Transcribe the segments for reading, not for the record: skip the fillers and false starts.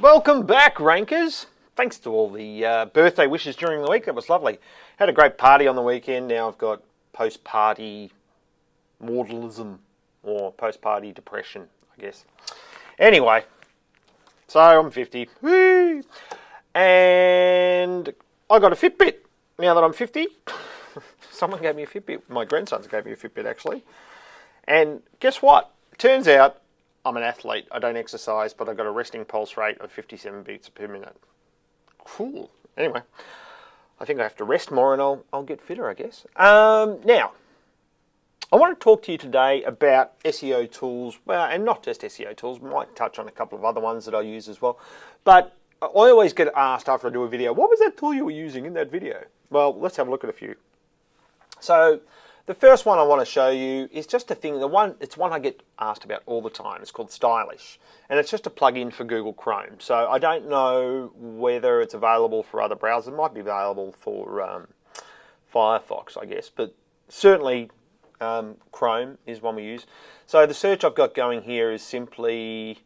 Welcome back, Rankers. Thanks to all the birthday wishes during the week. That was lovely. Had a great party on the weekend. Now I've got post-party mortalism or post-party depression, I guess. Anyway, so I'm 50. Whee! And I got a Fitbit now that I'm 50. Someone gave me a Fitbit. My grandsons gave me a Fitbit, actually. And guess what? Turns out I'm an athlete. I don't exercise, but I've got a resting pulse rate of 57 beats per minute. Cool. Anyway, I think I have to rest more and I'll get fitter, I guess. Now, I want to talk to you today about SEO tools. Well, and not just SEO tools. Might touch on a couple of other ones that I use as well. But I always get asked after I do a video, what was that tool you were using in that video? Well, let's have a look at a few. So the first one I want to show you is just a thing. It's one I get asked about all the time. It's called Stylish, and it's just a plug-in for Google Chrome. So I don't know whether it's available for other browsers. It might be available for Firefox, I guess, but certainly Chrome is one we use. So the search I've got going here is simply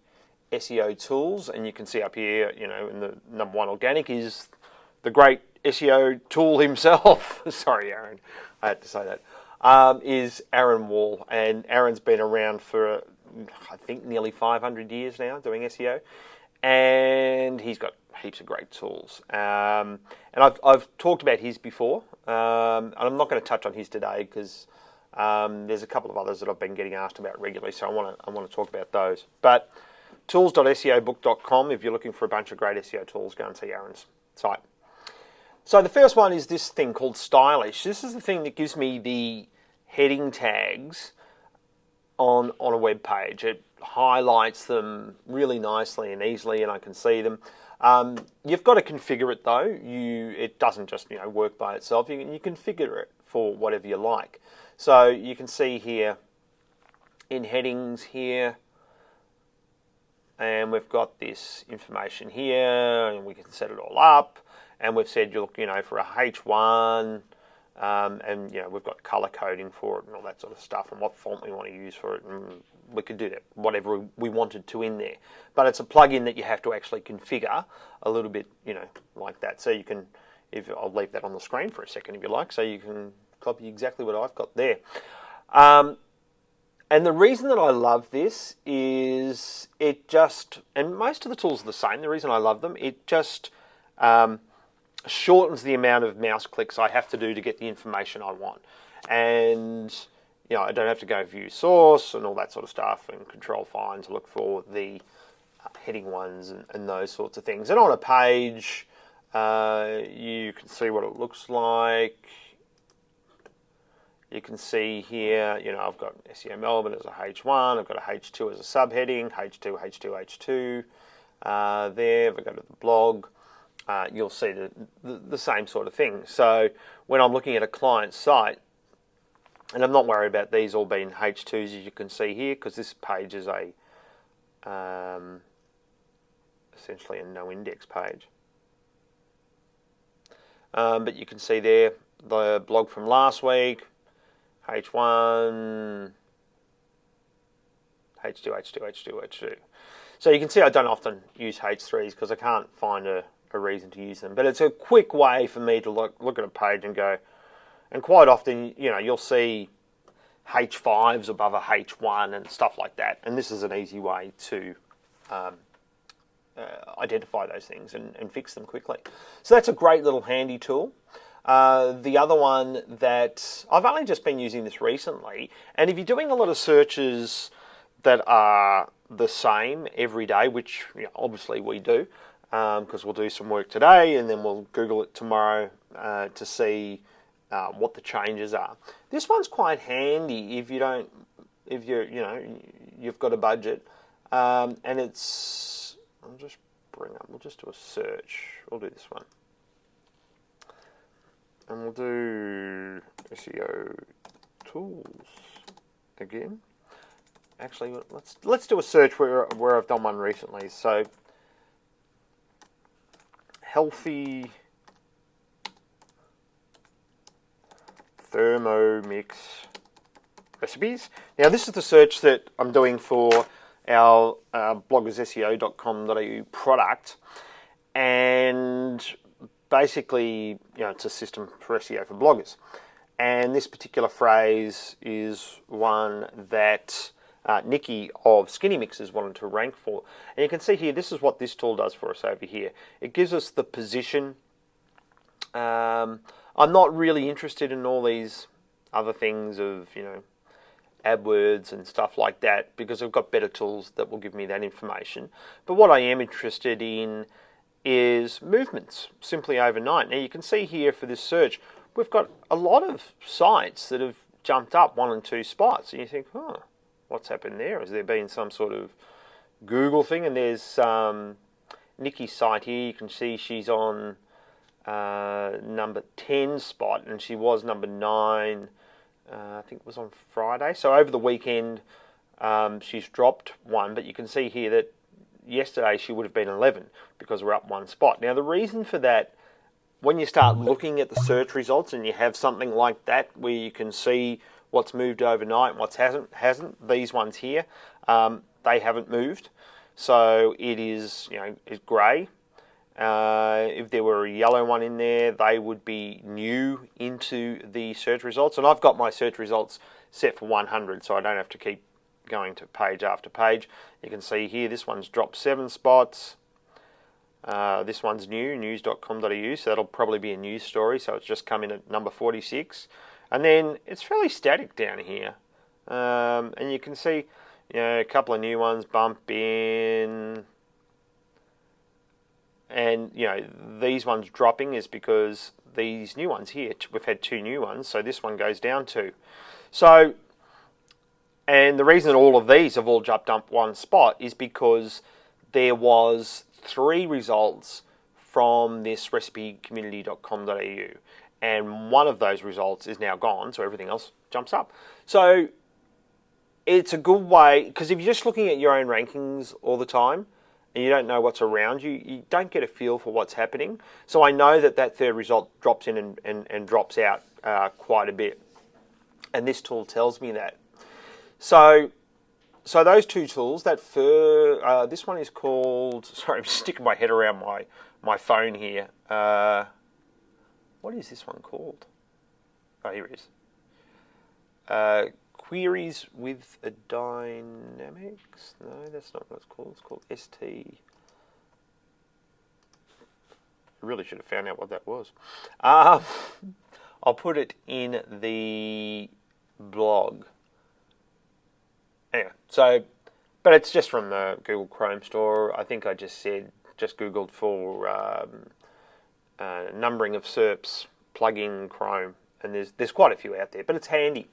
SEO Tools, and you can see up here, you know, in the number one organic is the great SEO tool himself. Sorry, Aaron, I had to say that. Is Aaron Wall, and Aaron's been around for I think nearly 500 years now doing SEO, and he's got heaps of great tools. And I've talked about his before, and I'm not going to touch on his today because there's a couple of others that I've been getting asked about regularly, so I want to talk about those. But tools.seobook.com, if you're looking for a bunch of great SEO tools, go and see Aaron's site. So the first one is this thing called Stylish. This is the thing that gives me the heading tags on a web page. It highlights them really nicely and easily, and I can see them. You've got to configure it though. It doesn't just work by itself. You configure it for whatever you like. So you can see here in headings here, and we've got this information here, and we can set it all up. And we've said you look, for a H1, and we've got color coding for it and all that sort of stuff, and what font we want to use for it, and we could do that whatever we wanted to in there. But it's a plugin that you have to actually configure a little bit, like that. So you can, I'll leave that on the screen for a second if you like, so you can copy exactly what I've got there. And the reason that I love this is and most of the tools are the same. The reason I love them, it just shortens the amount of mouse clicks I have to do to get the information I want. And I don't have to go view source and all that sort of stuff and control find to look for the heading ones and those sorts of things. And on a page, you can see what it looks like. You can see here, I've got SEO Melbourne as a H1, I've got a H2 as a subheading, H2, H2, H2. There, if I go to the blog, you'll see the same sort of thing. So when I'm looking at a client's site, and I'm not worried about these all being H2s, as you can see here, because this page is essentially a no index page. But you can see there the blog from last week, H1, H2, H2, H2, H2. So you can see I don't often use H3s because I can't find a reason to use them. But it's a quick way for me to look at a page and go, and quite often, you'll see H5s above a H1 and stuff like that. And this is an easy way to identify those things and fix them quickly. So that's a great little handy tool. The other one that I've only just been using this recently, and if you're doing a lot of searches that are the same every day, which obviously we do, because we'll do some work today and then we'll Google it tomorrow to see what the changes are. This one's quite handy if you've got a budget, and it's. We'll just do a search. We'll do this one. And we'll do SEO Tools again. Actually, let's do a search where I've done one recently. So, healthy Thermomix recipes. Now, this is the search that I'm doing for our bloggersseo.com.au product, and basically, it's a system for SEO for bloggers. And this particular phrase is one that Nikki of Skinny Mixers wanted to rank for. And you can see here, this is what this tool does for us over here. It gives us the position. I'm not really interested in all these other things of, AdWords and stuff like that, because I've got better tools that will give me that information. But what I am interested in is movements, simply overnight. Now you can see here for this search, we've got a lot of sites that have jumped up 1 and 2 spots. And you think, what's happened there? Has there been some sort of Google thing? And there's Nikki's site here. You can see she's on number 10 spot, and she was number 9, I think it was on Friday. So over the weekend, she's dropped 1, but you can see here that yesterday she would have been 11 because we're up 1 spot. Now the reason for that, when you start looking at the search results and you have something like that where you can see what's moved overnight and what hasn't, these ones here, they haven't moved. So it is, it's grey. If there were a yellow one in there, they would be new into the search results. And I've got my search results set for 100, so I don't have to keep going to page after page. You can see here, this one's dropped 7 spots. This one's new, news.com.au, so that'll probably be a news story. So it's just come in at number 46. And then it's fairly static down here. And you can see, a couple of new ones bump in. And, these ones dropping is because these new ones here, we've had 2 new ones, so this one goes down 2. So, and the reason that all of these have all jumped up 1 spot is because there was 3 results from this recipecommunity.com.au, and one of those results is now gone, so everything else jumps up. So it's a good way, because if you're just looking at your own rankings all the time and you don't know what's around you, you don't get a feel for what's happening. So I know that 3rd result drops in and drops out quite a bit, and this tool tells me that. So those 2 tools, this one is called, sorry, I'm sticking my head around my phone here. What is this one called? Oh, here it is. Queries with a Dynamics? No, that's not what it's called. It's called ST. I really should have found out what that was. I'll put it in the blog. Anyway, but it's just from the Google Chrome store. I think I just Googled for numbering of SERPs, plug in Chrome, and there's quite a few out there, but it's handy.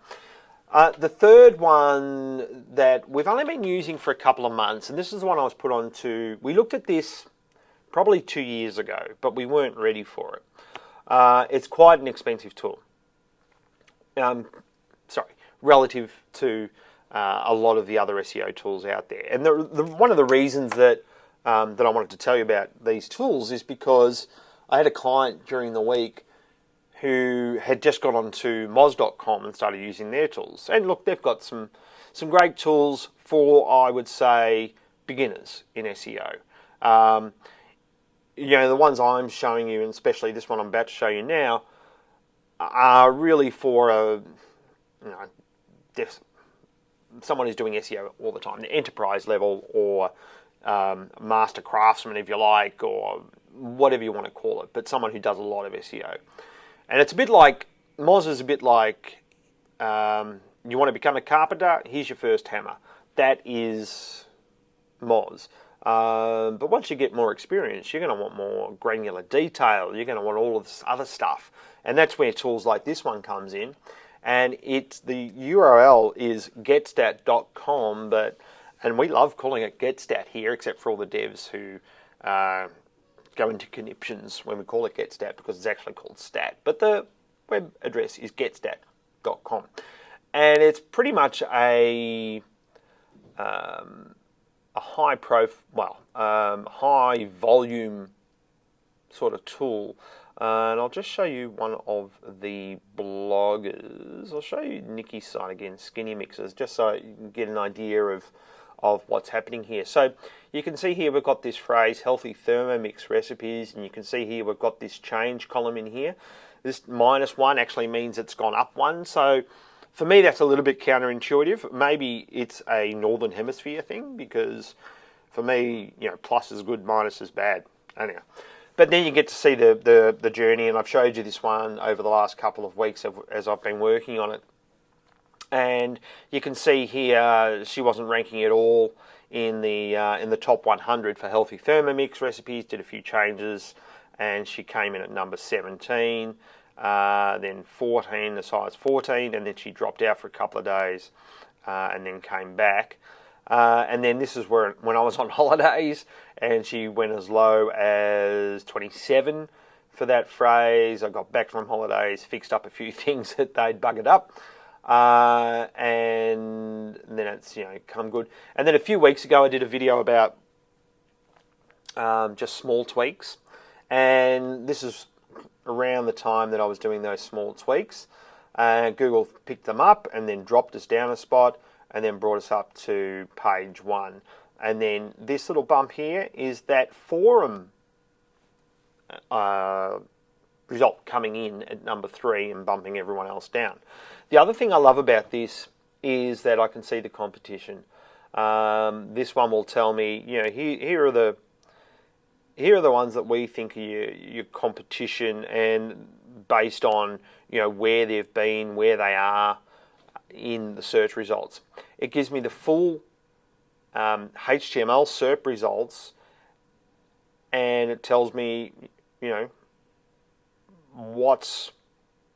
The third one that we've only been using for a couple of months, and this is the one I was put on to, we looked at this probably 2 years ago, but we weren't ready for it. It's quite an expensive tool. Relative to a lot of the other SEO tools out there. And one of the reasons that I wanted to tell you about these tools is because I had a client during the week who had just got onto moz.com and started using their tools. And look, they've got some great tools for, I would say, beginners in SEO. The ones I'm showing you, and especially this one I'm about to show you now, are really for someone who's doing SEO all the time, the enterprise level, or master craftsman, if you like, or whatever you want to call it, but someone who does a lot of SEO. And it's a bit like, Moz is a bit like, you want to become a carpenter, here's your first hammer. That is Moz. But once you get more experience, you're going to want more granular detail. You're going to want all of this other stuff. And that's where tools like this one comes in. And the URL is getstat.com, and we love calling it getstat here, except for all the devs who go into conniptions when we call it getstat, because it's actually called stat. But the web address is getstat.com, and it's pretty much a high volume sort of tool. And I'll just show you one of the bloggers. I'll show you Nikki's site again, Skinny Mixers, just so you can get an idea of of what's happening here. So you can see here we've got this phrase, healthy Thermomix recipes, and you can see here we've got this change column in here. This -1 actually means it's gone up 1. So for me, that's a little bit counterintuitive. Maybe it's a Northern Hemisphere thing, because for me, plus is good, minus is bad. Anyhow. But then you get to see the journey, and I've showed you this one over the last couple of weeks as I've been working on it. And you can see here she wasn't ranking at all in the top 100 for healthy Thermomix recipes. Did a few changes, and she came in at number 17, then 14, the size 14, and then she dropped out for a couple of days, and then came back. And then this is when I was on holidays, and she went as low as 27 for that phrase. I got back from holidays, fixed up a few things that they'd buggered up, and then it's come good. And then a few weeks ago, I did a video about just small tweaks, and this is around the time that I was doing those small tweaks. Google picked them up and then dropped us down a spot, and then brought us up to page 1. And then this little bump here is that forum result coming in at number 3 and bumping everyone else down. The other thing I love about this is that I can see the competition. This one will tell me, here are the ones that we think are your competition, and based on where they've been, where they are in the search results. It gives me the full HTML SERP results, and it tells me, what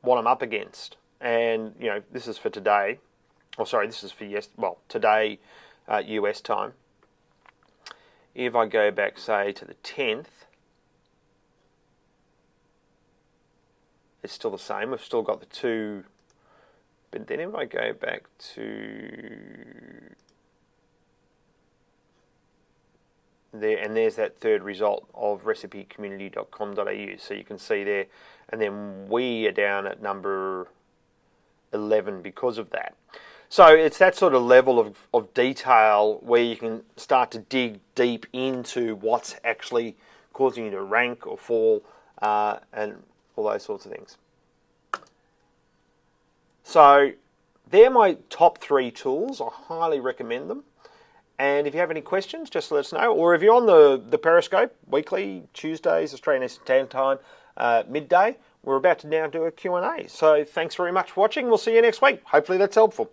I'm up against. And this is for today. This is for today, US time. If I go back, say, to the 10th, it's still the same. We've still got the 2. But then if I go back to there, and there's that third result of recipecommunity.com.au. So you can see there, and then we are down at number 11 because of that. So it's that sort of level of detail where you can start to dig deep into what's actually causing you to rank or fall, and all those sorts of things. So they're my top 3 tools. I highly recommend them. And if you have any questions, just let us know. Or if you're on the Periscope, weekly, Tuesdays, Australian Eastern Standard Time, midday, we're about to now do a Q&A. So thanks very much for watching. We'll see you next week. Hopefully that's helpful.